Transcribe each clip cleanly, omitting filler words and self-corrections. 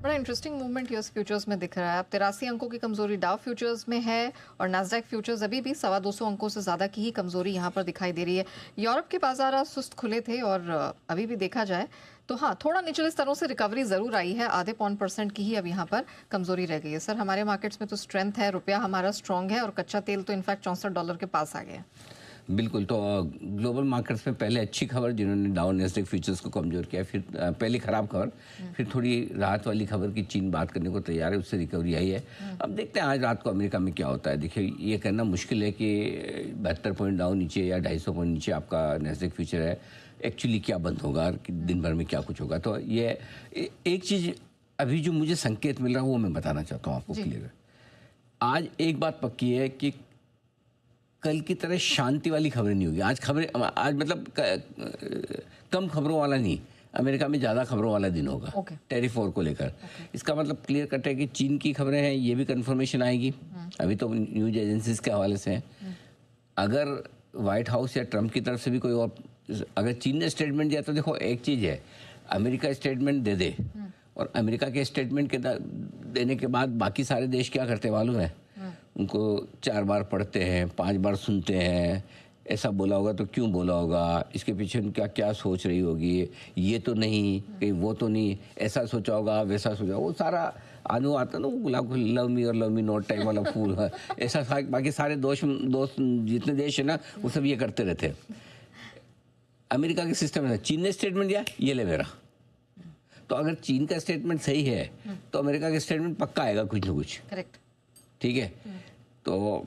बड़ा interesting movement US futures में दिख रहा है। अब 83 अंकों की कमजोरी डाउ फ्यूचर्स में है और नास्डैक फ्यूचर्स अभी भी 225 अंकों से ज़्यादा की ही कमजोरी यहाँ पर दिखाई दे रही है। यूरोप के बाजार आज सुस्त खुले थे और अभी भी देखा जाए तो हाँ, थोड़ा निचले स्तरों से रिकवरी ज़रूर आई है। आधे पौन % की ही अब यहाँ पर कमजोरी रह गई है। सर, हमारे मार्केट्स में तो स्ट्रेंथ है, रुपया हमारा स्ट्रॉन्ग है और कच्चा तेल तो इनफैक्ट $64 के पास आ गया। बिल्कुल। तो ग्लोबल मार्केट्स में पहले अच्छी खबर जिन्होंने डाउ नास्डैक फ्यूचर्स को कमज़ोर किया, फिर पहले ख़राब खबर, फिर थोड़ी राहत वाली खबर की चीन बात करने को तैयार है, उससे रिकवरी आई है। अब देखते हैं आज रात को अमेरिका में क्या होता है। देखिए, ये कहना मुश्किल है कि 72 पॉइंट डाउन नीचे या 250 पॉइंट नीचे आपका नास्डैक फ्यूचर है, एक्चुअली क्या बंद होगा, दिन भर में क्या कुछ होगा। तो ये एक चीज़ अभी जो मुझे संकेत मिल रहा है वो मैं बताना चाहता हूँ आपको क्लियर। आज एक बात पक्की है कि कल की तरह शांति वाली खबरें नहीं होगी। आज मतलब कम खबरों वाला नहीं, अमेरिका में ज़्यादा खबरों वाला दिन होगा टैरिफ वॉर को लेकर। इसका मतलब क्लियर कट है कि चीन की खबरें हैं, ये भी कंफर्मेशन आएगी। अभी तो न्यूज एजेंसीज के हवाले से हैं। अगर व्हाइट हाउस या ट्रंप की तरफ से भी कोई और, अगर चीन ने स्टेटमेंट दिया तो देखो एक चीज़ है, अमेरिका स्टेटमेंट दे दे और अमेरिका के स्टेटमेंट के देने के बाद बाकी सारे देश क्या करते मालूम है, उनको 4 बार पढ़ते हैं, 5 बार सुनते हैं। ऐसा बोला होगा तो क्यों बोला होगा, इसके पीछे उनका क्या सोच रही होगी, ये तो नहीं, कहीं वो तो नहीं, ऐसा सोचा होगा, वैसा सोचा, वो सारा आनू आता ना, वो गुलाब को लव मी और लव मी नॉट टाइप वाला फूल है, ऐसा बाकी सारे दोस्त जितने देश है ना वो सब ये करते रहते हैं। अमेरिका के सिस्टम है, चीन ने स्टेटमेंट दिया, ये ले मेरा। तो अगर चीन का स्टेटमेंट सही है तो अमेरिका का स्टेटमेंट पक्का आएगा कुछ ना कुछ। करेक्ट, ठीक है। तो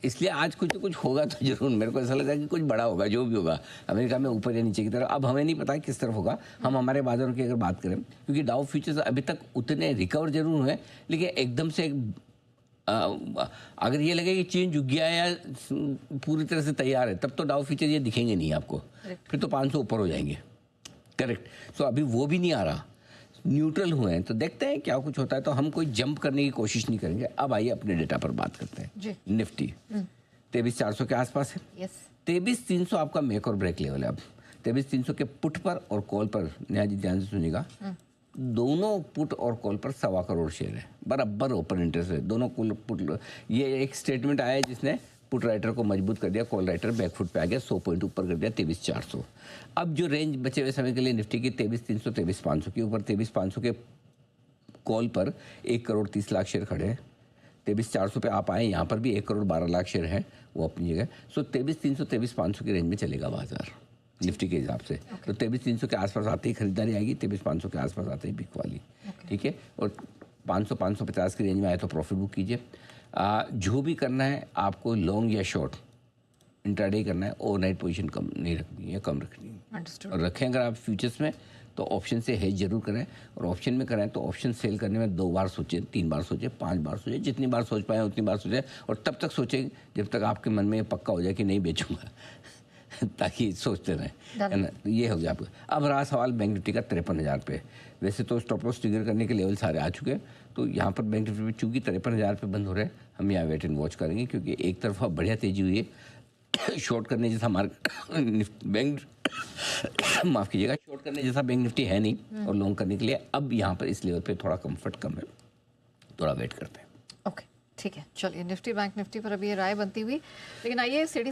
इसलिए आज कुछ तो कुछ होगा तो जरूर, मेरे को ऐसा लगा कि कुछ बड़ा होगा, जो भी होगा अमेरिका में ऊपर या नीचे की तरफ। अब हमें नहीं पता किस तरफ होगा। हम हमारे बाजारों की अगर बात करें, क्योंकि डाउ फ्यूचर्स अभी तक उतने रिकवर जरूर हुए, लेकिन एकदम से अगर ये लगे कि चीन झुक गया या पूरी तरह से तैयार है, तब तो डाउ फ्यूचर ये दिखेंगे नहीं आपको, फिर तो 500 ऊपर हो जाएंगे। करेक्ट। सो अभी वो भी नहीं आ रहा, न्यूट्रल हुए हैं। तो देखते हैं क्या कुछ होता है। तो हम कोई जंप करने की कोशिश नहीं करेंगे। अब आइए अपने डेटा पर बात करते हैं। निफ्टी 23,400 के आसपास है। 23,300 आपका मेक और ब्रेक लेवल है। अब 23,300 के पुट पर और कॉल पर, नेहा जी ध्यान से सुनिएगा, दोनों पुट और कॉल पर 1.25 करोड़ शेयर है, बराबर ओपन इंटरेस्ट है दोनों पुट। ये एक स्टेटमेंट आया है जिसने पुट राइटर को मजबूत कर दिया, कॉल राइटर बैकफुट पे आ गया, 100 पॉइंट ऊपर कर दिया, 23,400। अब जो रेंज बचे हुए समय के लिए निफ्टी की 23,300 23,500 के ऊपर, 23,500 के कॉल पर 1 करोड़ 30 लाख शेयर खड़े हैं। 23,400 पे आप आए, यहाँ पर भी 1 करोड़ 12 लाख शेयर है, वो अपनी जगह। सो 23,300 23,500 की रेंज में चलेगा बाजार निफ्टी के हिसाब से। तो 23,300 के आसपास आते ही खरीदारी आएगी, 23,500 के आसपास आते ही बिक वाली। ठीक है। और 500-550 की रेंज में आए तो प्रॉफिट बुक कीजिए। जो भी करना है आपको, लॉन्ग या शॉर्ट इंट्राडे करना है, ओवरनाइट पोजीशन कम नहीं रखनी है, कम रखनी है। और रखें अगर आप फ्यूचर्स में तो ऑप्शन से हेज जरूर करें, और ऑप्शन में करें तो ऑप्शन सेल करने में 2 बार सोचें, 3 बार सोचें, 5 बार सोचें, जितनी बार सोच पाए उतनी बार सोचें। और तब तक सोचें जब तक आपके मन में ये पक्का हो जाए कि नहीं बेचूंगा ताकि सोचते रहें, है ना। ये हो गया आपका। अब रहा सवाल बैंक निफ्टी का 53,000 पे। वैसे तो स्टॉप लॉस ट्रिगर करने के लेवल सारे आ चुके हैं, तो यहाँ पर बैंक निफ्टी में चूंकि 53,000 पे बंद हो रहे हैं, हम यहाँ वेट एंड वॉच करेंगे, क्योंकि एक तरफा बढ़िया तेजी हुई है। शॉर्ट करने जैसा बैंक माफ़ कीजिएगा, शॉर्ट करने जैसा बैंक निफ्टी है नहीं, और लॉन्ग करने के लिए अब यहाँ पर इस लेवल पे थोड़ा कंफर्ट कम है, थोड़ा वेट करते हैं। ओके, ठीक है। चलिए, निफ्टी बैंक निफ्टी पर अभी ये राय बनती हुई, लेकिन आइए सीढ़ी